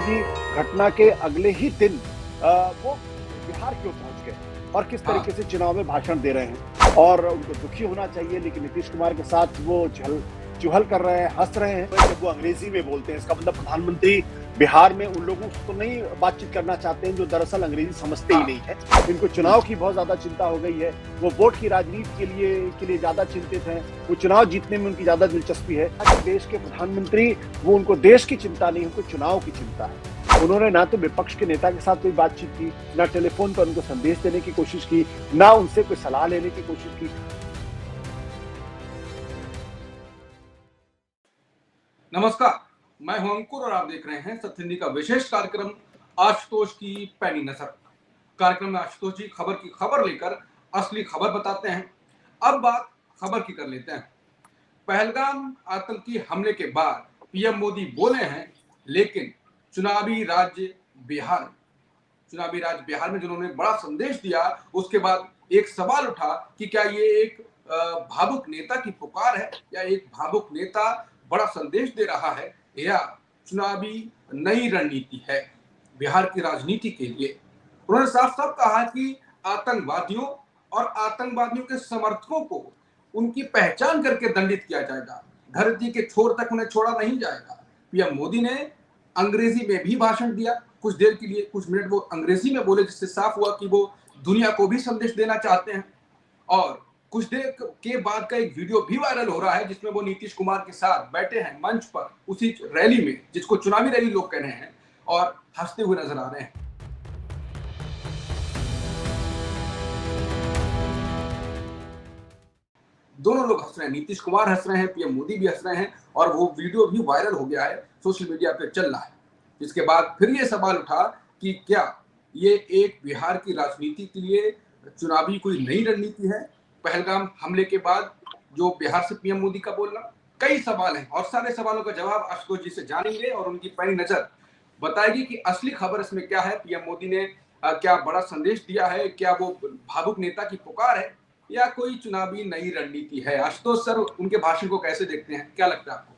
जी घटना के अगले ही दिन वो बिहार क्यों पहुंच गए और किस तरीके से चुनाव में भाषण दे रहे हैं। और उनको दुखी होना चाहिए, लेकिन नीतीश कुमार के साथ वो चुहल कर रहे हैं, हंस रहे हैं जब वो अंग्रेजी में बोलते हैं। इसका मतलब प्रधानमंत्री बिहार में उन लोगों से तो नहीं बातचीत करना चाहते हैं जो दरअसल अंग्रेजी समझते ही नहीं है। इनको चुनाव की बहुत ज्यादा चिंता हो गई है, वो वोट की राजनीति के लिए ज्यादा चिंतित हैं, वो चुनाव जीतने में उनकी ज्यादा दिलचस्पी है। देश के प्रधानमंत्री, वो उनको देश की चिंता नहीं, उनको चुनाव की चिंता है। उन्होंने ना तो विपक्ष के नेता के साथ कोई बातचीत की, ना टेलीफोन पर उनको संदेश देने की कोशिश की, ना उनसे कोई सलाह लेने की कोशिश की। नमस्कार, मैं हूं अंकुर और आप देख रहे हैं सत्य हिंदी का विशेष कार्यक्रम आशुतोष की पैनी नजर। कार्यक्रम में आशुतोष जी खबर की खबर लेकर असली खबर बताते हैं। अब बात खबर की कर लेते हैं। पहलगाम आतंकी हमले के बाद पीएम मोदी बोले हैं, लेकिन चुनावी राज्य बिहार में जिन्होंने बड़ा संदेश दिया, उसके बाद एक सवाल उठा कि क्या ये एक भावुक नेता की पुकार है या एक भावुक नेता बड़ा संदेश दे रहा है, या चुनावी नई रणनीति है बिहार की राजनीति के लिए। उन्होंने साफ साफ कहा कि आतंकवादियों और आतंकवादियों के समर्थकों को उनकी पहचान करके दंडित किया जाएगा, धरती के छोर तक उन्हें छोड़ा नहीं जाएगा। पीएम मोदी ने अंग्रेजी में भी भाषण दिया, कुछ देर के लिए कुछ मिनट वो अंग्रेजी में बोले, जिससे साफ हुआ कि वो दुनिया को भी संदेश देना चाहते हैं। और कुछ देर के बाद का एक वीडियो भी वायरल हो रहा है जिसमें वो नीतीश कुमार के साथ बैठे हैं मंच पर, उसी रैली में जिसको चुनावी रैली लोग कह रहे हैं, और हंसते हुए नजर आ रहे हैं। दोनों लोग हंस रहे हैं, नीतीश कुमार हंस रहे हैं, पीएम मोदी भी हंस रहे हैं, और वो वीडियो भी वायरल हो गया है, सोशल मीडिया पे चल रहा है। जिसके बाद फिर ये सवाल उठा कि क्या ये एक बिहार की राजनीति के लिए चुनावी कोई नई रणनीति है। पहलगाम हमले के बाद जो बिहार से पीएम मोदी का बोलना, कई सवाल हैं और सारे सवालों का जवाब आशुतोष जी से जानेंगे और उनकी पैनी नजर बताएगी कि असली खबर इसमें क्या है। पीएम मोदी ने क्या बड़ा संदेश दिया है, क्या वो भावुक नेता की पुकार है या कोई चुनावी नई रणनीति है। आशुतोष सर, उनके भाषण को कैसे देखते हैं, क्या लगता है आपको?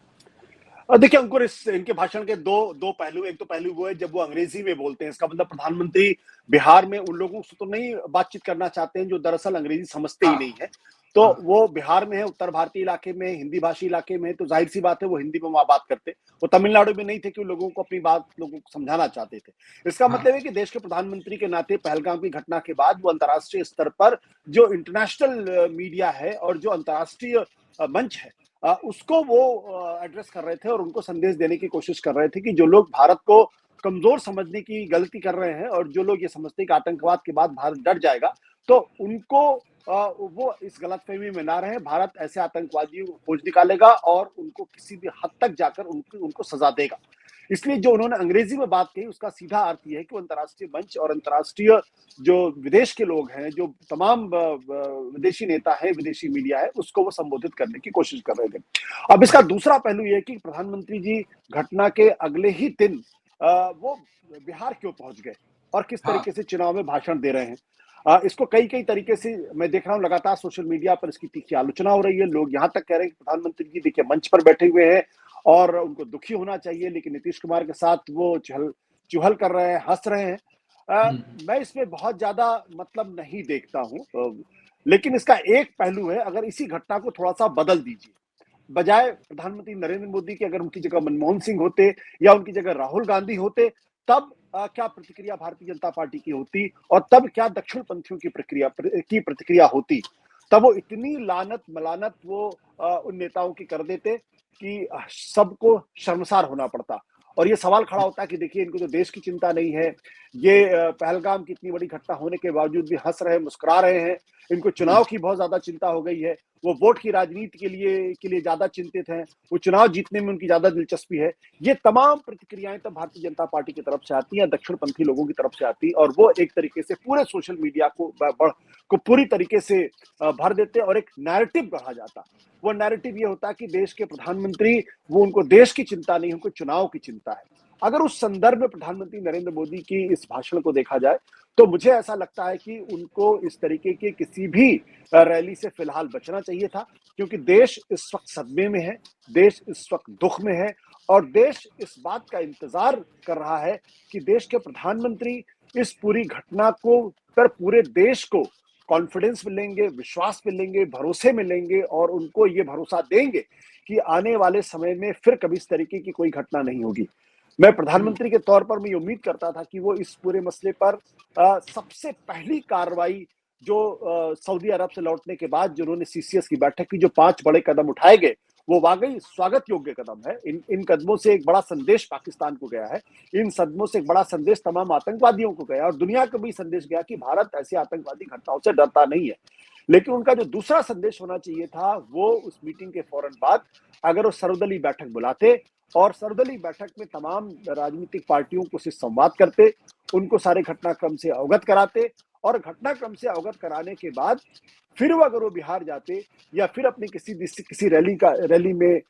देखिए अंकुर, इनके भाषण के दो पहलू। एक तो पहलू वो है जब वो अंग्रेजी में बोलते हैं। इसका मतलब प्रधानमंत्री बिहार में उन लोगों से तो नहीं बातचीत करना चाहते हैं जो दरअसल अंग्रेजी समझते ही नहीं है। तो वो बिहार में है, उत्तर भारतीय इलाके में, हिंदी भाषी इलाके में, तो जाहिर सी बात है वो हिंदी में वहां बात करते। वो तमिलनाडु में नहीं थे कि लोगों को अपनी बात लोगों को समझाना चाहते थे। इसका मतलब है कि देश के प्रधानमंत्री के नाते पहलगाम की घटना के बाद वो अंतर्राष्ट्रीय स्तर पर जो इंटरनेशनल मीडिया है और जो अंतर्राष्ट्रीय मंच है, उसको वो एड्रेस कर रहे थे और उनको संदेश देने की कोशिश कर रहे थे कि जो लोग भारत को कमजोर समझने की गलती कर रहे हैं और जो लोग ये समझते हैं कि आतंकवाद के बाद भारत डट जाएगा, तो उनको वो इस गलतफहमी में ना रहे। भारत ऐसे आतंकवादियों को खोज निकालेगा और उनको किसी भी हद तक जाकर उनको सजा देगा। इसलिए जो उन्होंने अंग्रेजी में बात कही, उसका सीधा अर्थ यह है कि वो अंतर्राष्ट्रीय मंच और अंतर्राष्ट्रीय जो विदेश के लोग हैं, जो तमाम विदेशी नेता है, विदेशी मीडिया है, उसको वो संबोधित करने की कोशिश कर रहे थे। अब इसका दूसरा पहलू यह है कि प्रधानमंत्री जी घटना के अगले ही दिन वो बिहार क्यों पहुंच गए और किस तरीके से चुनाव में भाषण दे रहे हैं। इसको कई तरीके से मैं देख रहा हूं, लगातार सोशल मीडिया पर इसकी तीखी आलोचना हो रही है। लोग यहां तक कह रहे हैं कि प्रधानमंत्री जी देखिए मंच पर बैठे हुए हैं और उनको दुखी होना चाहिए, लेकिन नीतीश कुमार के साथ वो चुहल कर रहे हैं, हंस रहे हैं। मैं इसमें बहुत ज्यादा मतलब नहीं देखता हूं, लेकिन इसका एक पहलू है। अगर इसी घटना को थोड़ा सा बदल दीजिए, बजाय प्रधानमंत्री नरेंद्र मोदी के अगर उनकी जगह मनमोहन सिंह होते या उनकी जगह राहुल गांधी होते, तब क्या प्रतिक्रिया भारतीय जनता पार्टी की होती और तब क्या दक्षिण पंथियों की प्रतिक्रिया होती। तब वो इतनी लानत मलानत वो उन नेताओं की कर देते कि सबको शर्मसार होना पड़ता। और ये सवाल खड़ा होता है कि देखिए, इनको तो देश की चिंता नहीं है, ये पहलगाम की इतनी बड़ी घटना होने के बावजूद भी हंस रहे हैं, मुस्कुरा रहे हैं। इनको चुनाव की बहुत ज्यादा चिंता हो गई है, वो वोट की राजनीति के लिए ज्यादा चिंतित हैं, वो चुनाव जीतने में उनकी ज्यादा दिलचस्पी है। ये तमाम प्रतिक्रियाएं तब भारतीय जनता पार्टी की तरफ से आती हैं, दक्षिणपंथी लोगों की तरफ से आती है, और वो एक तरीके से पूरे सोशल मीडिया को पूरी तरीके से भर देते और एक नैरेटिव गढ़ा जाता। वो नैरेटिव ये होता कि देश के प्रधानमंत्री, वो उनको देश की चिंता नहीं, उनको चुनाव की चिंता है। अगर उस संदर्भ में प्रधानमंत्री नरेंद्र मोदी की इस भाषण को देखा जाए, तो मुझे ऐसा लगता है कि उनको इस तरीके के किसी भी रैली से फिलहाल बचना चाहिए था, क्योंकि देश इस वक्त सदमे में है, देश इस वक्त दुख में है और देश इस बात का इंतजार कर रहा है कि देश के प्रधानमंत्री इस पूरी घटना को पर पूरे देश को कॉन्फिडेंस मिलेंगे, विश्वास मिलेंगे, भरोसे मिलेंगे और उनको ये भरोसा देंगे कि आने वाले समय में फिर कभी इस तरीके की कोई घटना नहीं होगी। मैं प्रधानमंत्री के तौर पर मैं ये उम्मीद करता था कि वो इस पूरे मसले पर सबसे पहली कार्रवाई जो सऊदी अरब से लौटने के बाद जिन्होंने सीसीएस की बैठक की, जो 5 बड़े कदम उठाए गए, वो वाकई स्वागत योग्य कदम है। इन कदमों से एक बड़ा संदेश पाकिस्तान को गया है, इन कदमों से एक बड़ा संदेश तमाम आतंकवादियों को गया और दुनिया को भी संदेश गया कि भारत ऐसी आतंकवादी घटनाओं से डरता नहीं है। लेकिन उनका जो दूसरा संदेश होना चाहिए था, वो उस मीटिंग के फौरन बाद अगर वो सर्वदलीय बैठक बुलाते और सर्वदलीय बैठक में तमाम राजनीतिक पार्टियों को से संवाद करते, उनको सारे घटनाक्रम से अवगत कराते और घटनाक्रम से अवगत कराने के बाद फिर वो अगर वो बिहार जाते या फिर अपनी किसी रैली में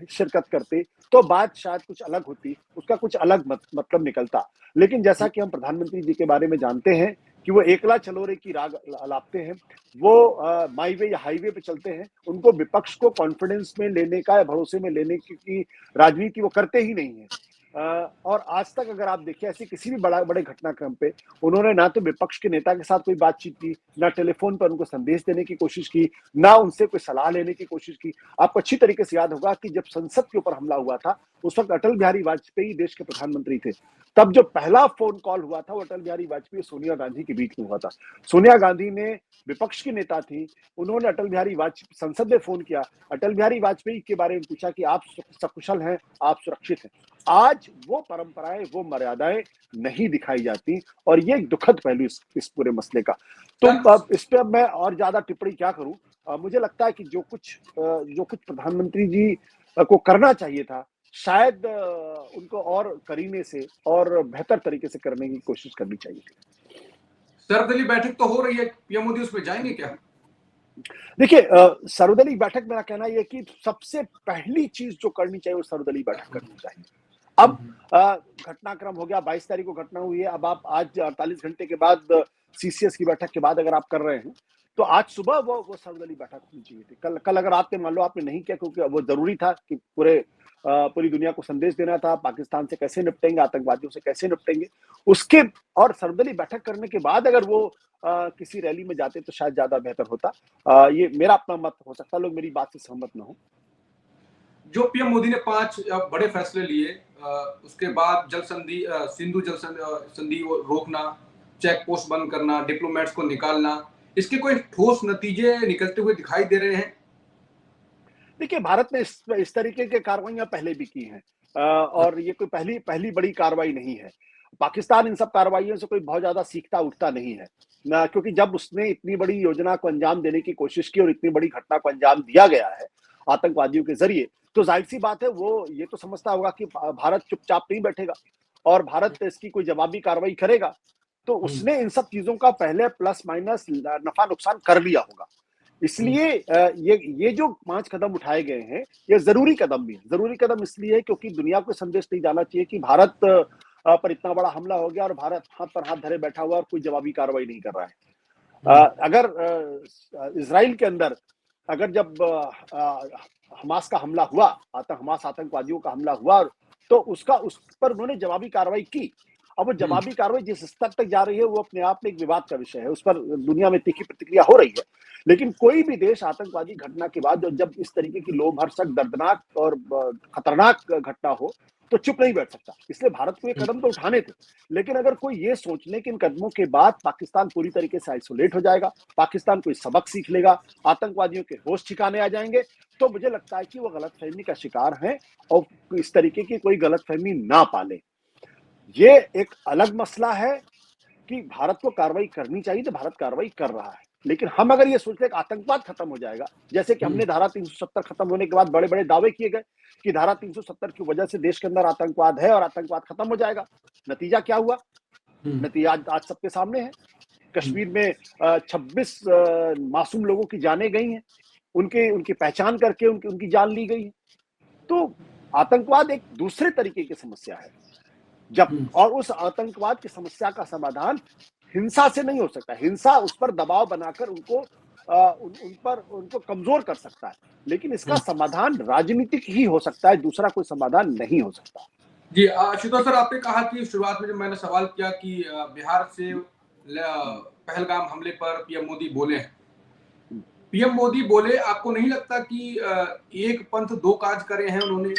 शिरकत करते तो बात शायद कुछ अलग होती, उसका कुछ अलग मतलब निकलता। लेकिन जैसा कि हम प्रधानमंत्री जी के बारे में जानते हैं कि वो एकला चलोरे की राग अलापते हैं, वो माई वे या हाईवे पे चलते हैं, उनको विपक्ष को कॉन्फिडेंस में लेने का या भरोसे में लेने की राजनीति वो करते ही नहीं है। और आज तक अगर आप देखिए ऐसे किसी भी बड़े घटनाक्रम पे उन्होंने ना तो विपक्ष के नेता के साथ कोई बातचीत की, ना टेलीफोन पर उनको संदेश देने की कोशिश की, ना उनसे कोई सलाह लेने की कोशिश की। आपको अच्छी तरीके से याद होगा कि जब संसद के ऊपर हमला हुआ था, उस वक्त अटल बिहारी वाजपेयी देश के प्रधानमंत्री थे। तब जो पहला फोन कॉल हुआ था वो अटल बिहारी वाजपेयी सोनिया गांधी के बीच में हुआ था। सोनिया गांधी ने विपक्ष की नेता थी, उन्होंने अटल बिहारी वाजपेयी संसद में फोन किया, अटल बिहारी वाजपेयी के बारे में पूछा कि आप सकुशल हैं, आप सुरक्षित हैं। आज वो परंपराएं, वो मर्यादाएं नहीं दिखाई जाती और ये एक दुखद पहलू इस पूरे मसले का। तो अब इस पे अब मैं और ज्यादा टिप्पणी क्या करूं। मुझे लगता है कि जो कुछ प्रधानमंत्री जी को करना चाहिए था, शायद उनको और करीने से और बेहतर तरीके से करने की कोशिश करनी चाहिए थी। सर्वदलीय बैठक तो हो रही है, पीएम मोदी उसमें जाएंगे क्या? देखिए, सर्वदलीय बैठक, मेरा कहना यह कि सबसे पहली चीज जो करनी चाहिए वो सर्वदलीय बैठक करनी चाहिए। अब घटनाक्रम हो गया, 22 तारीख को घटना हुई है, अब आप आज 48 घंटे के बाद सीसीएस की बैठक के बाद अगर आप कर रहे हैं तो आज सुबह वो सर्वदलीय बैठक होनी चाहिए थी। कल अगर आपने मान लो आपने नहीं किया क्योंकि वो जरूरी था कि पूरी दुनिया को संदेश देना था, पाकिस्तान से कैसे निपटेंगे, आतंकवादियों से कैसे निपटेंगे, उसके और सर्वदलीय बैठक करने के बाद अगर वो किसी रैली में जाते तो शायद ज्यादा बेहतर होता। ये मेरा अपना मत हो सकता है, लोग मेरी बात से सहमत ना हो। जो पीएम मोदी ने 5 बड़े फैसले लिए, उसके बाद सिंधु जल संधि रोकना, चेक पोस्ट बंद करना, डिप्लोमेट्स को निकालना, इसके कोई ठोस नतीजे निकलते हुए दिखाई दे रहे हैं? देखिए, भारत ने इस तरीके की कार्रवाइयां पहले भी की हैं और ये कोई पहली बड़ी कार्रवाई नहीं है। पाकिस्तान इन सब कार्रवाइयों से कोई बहुत ज्यादा सीखता उठता नहीं है ना, क्योंकि जब उसने इतनी बड़ी योजना को अंजाम देने की कोशिश की और इतनी बड़ी घटना को अंजाम दिया गया है आतंकवादियों के जरिए, तो जाहिर सी बात है वो ये तो समझता होगा कि भारत चुपचाप नहीं बैठेगा और भारत इसकी कोई जवाबी कार्रवाई करेगा। तो उसने इन सब चीजों का पहले प्लस माइनस नफा नुकसान कर लिया होगा। इसलिए ये जो 5 कदम उठाए गए हैं, ये जरूरी कदम भी है। जरूरी कदम इसलिए है क्योंकि दुनिया को संदेश नहीं जाना चाहिए कि भारत पर इतना बड़ा हमला हो गया और भारत हाथ पर हाथ धरे बैठा हुआ और कोई जवाबी कार्रवाई नहीं कर रहा है। अगर इजराइल के अंदर अगर जब हमास का हमला हुआ, हमास आतंकवादियों का हमला हुआ, तो उस पर उन्होंने जवाबी कार्रवाई की। अब वो जवाबी कार्रवाई जिस स्तर तक जा रही है वो अपने आप में एक विवाद का विषय है, उस पर दुनिया में तीखी प्रतिक्रिया हो रही है। लेकिन कोई भी देश आतंकवादी घटना के बाद जब इस तरीके की लोमहर्षक, दर्दनाक और खतरनाक घटना हो तो चुप नहीं बैठ सकता। इसलिए भारत को ये कदम तो उठाने थे, लेकिन अगर कोई ये सोच ले कि इन कदमों के बाद पाकिस्तान पूरी तरीके से आइसोलेट हो जाएगा, पाकिस्तान कोई सबक सीख लेगा, आतंकवादियों के होश ठिकाने आ जाएंगे, तो मुझे लगता है कि वो गलतफहमी का शिकार है और इस तरीके की कोई गलतफहमी ना पाले। ये एक अलग मसला है कि भारत को कार्रवाई करनी चाहिए, तो भारत कार्रवाई कर रहा है। लेकिन हम अगर ये सोचते हैं कि आतंकवाद खत्म हो जाएगा, जैसे कि हमने धारा 370 खत्म होने के बाद बड़े बड़े दावे किए गए कि धारा 370 की वजह से देश के अंदर आतंकवाद है और आतंकवाद खत्म हो जाएगा। नतीजा क्या हुआ? नतीजा आज सबके सामने है। कश्मीर में 26 मासूम लोगों की जानें गई हैं, उनकी पहचान करके उनकी जान ली गई है। तो आतंकवाद एक दूसरे तरीके की समस्या है और उस आतंकवाद की समस्या का समाधान हिंसा से नहीं हो सकता। हिंसा उस पर दबाव बनाकर उनको उन पर उनको कमजोर कर सकता है, लेकिन इसका समाधान राजनीतिक ही हो सकता है, दूसरा कोई समाधान नहीं हो सकता। जी आशुतोष सर, आपने कहा कि शुरुआत में जब मैंने सवाल किया कि बिहार से पहलगाम हमले पर पीएम मोदी बोले हैं, पीएम मोदी बोले, आपको नहीं लगता कि एक पंथ दो काज करे हैं उन्होंने?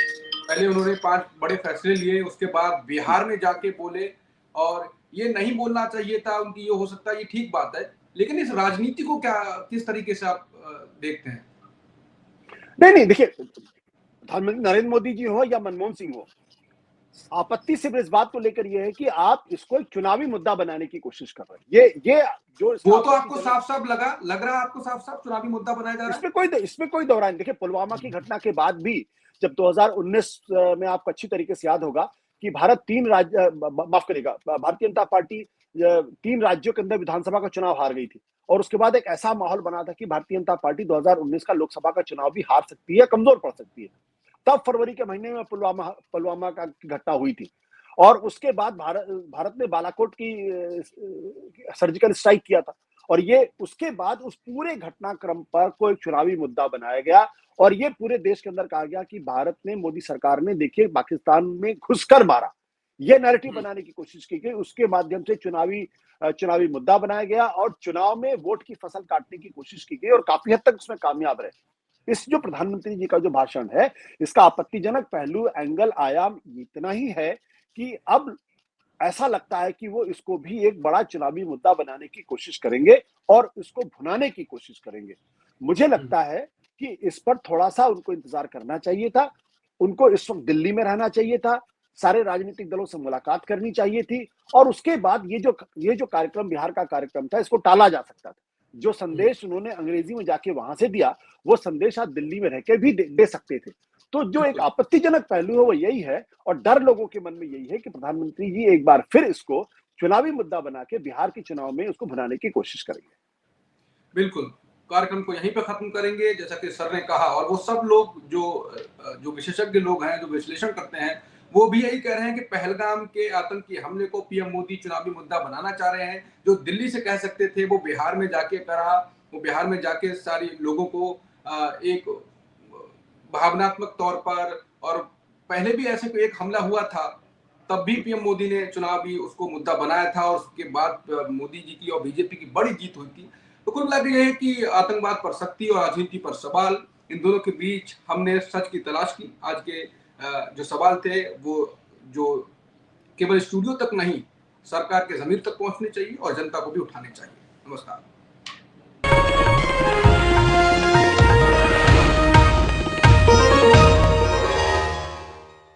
पहले उन्होंने 5 बड़े फैसले लिए, उसके बाद बिहार में जाके बोले, और ये नहीं बोलना चाहिए था उनकी, ये हो सकता है ये ठीक बात है, लेकिन इस राजनीति को क्या किस तरीके से आप देखते हैं? नहीं, देखिए, प्रधानमंत्री नरेंद्र मोदी जी हो या मनमोहन सिंह हो, आपत्ति सिर्फ इस बात को लेकर ये है कि आप इसको एक चुनावी मुद्दा बनाने की कोशिश कर रहे हैं। ये जो वो तो आपको साफ-साफ लग रहा है आपको साफ-साफ चुनावी मुद्दा बनाया जा रहा है? इसमें कोई दौरान देखिए, पुलवामा की घटना के बाद भी जब 2019 में आपको अच्छी तरीके से याद होगा कि भारत 3 राज्य माफ करिएगा, भारतीय जनता पार्टी 3 राज्यों के अंदर विधानसभा का चुनाव हार गई थी, और उसके बाद एक ऐसा माहौल बना था कि भारतीय जनता पार्टी 2019 का लोकसभा का चुनाव भी हार सकती है, कमजोर पड़ सकती है। तब फरवरी के महीने में पुलवामा का घटना हुई थी, और उसके बाद भारत ने बालाकोट की सर्जिकल स्ट्राइक किया था, और ये उसके बाद उस पूरे घटनाक्रम पर कोई चुनावी मुद्दा बनाया गया, और ये पूरे देश के अंदर कहा गया कि भारत ने, मोदी सरकार ने, देखिए, पाकिस्तान में घुसकर मारा। ये नैरेटिव बनाने की कोशिश की गई, उसके माध्यम से चुनावी मुद्दा बनाया गया, और चुनाव में वोट की फसल काटने की कोशिश की गई, और काफी हद तक उसमें कामयाब रहे। इस जो प्रधानमंत्री जी का जो भाषण है, इसका आपत्तिजनक पहलू, एंगल, आयाम इतना ही है कि अब ऐसा लगता है कि वो इसको भी एक बड़ा चुनावी मुद्दा बनाने की कोशिश करेंगे और इसको भुनाने की कोशिश करेंगे। मुझे लगता है कि इस पर थोड़ा-सा उनको इंतजार करना चाहिए था, उनको इस वक्त दिल्ली में रहना चाहिए था, सारे राजनीतिक दलों से मुलाकात करनी चाहिए थी, और उसके बाद ये जो कार्यक्रम, बिहार का कार्यक्रम था, इसको टाला जा सकता था। जो संदेश उन्होंने अंग्रेजी में जाके वहां से दिया, वो संदेश आप दिल्ली में रहकर भी दे सकते थे। तो जो एक आपत्तिजनक पहलू है वो यही है, और डर लोगों के मन में यही है कि प्रधानमंत्री जी एक बार फिर इसको चुनावी मुद्दा बना के बिहार के चुनाव में उसको भुनाने की कोशिश करेंगे। बिल्कुल, कार्यक्रम को यहीं पे खत्म करेंगे, जैसा कि सर ने कहा, और वो सब लोग जो विशेषज्ञ लोग हैं, जो विश्लेषण करते हैं, वो भी यही कह रहे हैं कि पहलगाम के आतंकी हमले को पीएम मोदी चुनावी मुद्दा बनाना चाह रहे हैं। जो दिल्ली से कह सकते थे, वो बिहार में जाके कहा, वो बिहार में जाके सारी लोगों को एक भावनात्मक तौर पर, और पहले भी ऐसे कोई एक हमला हुआ था, तब भी पीएम मोदी ने चुनावी उसको मुद्दा बनाया था, और उसके बाद मोदी जी की और बीजेपी की बड़ी जीत हुई थी। तो कुल मिला के ये है कि आतंकवाद पर सख्ती और राजनीति पर सवाल, इन दोनों के बीच हमने सच की तलाश की। आज के जो सवाल थे, वो जो केवल स्टूडियो तक नहीं, सरकार के जमीन तक पहुंचने चाहिए और जनता को भी उठाने चाहिए। नमस्कार।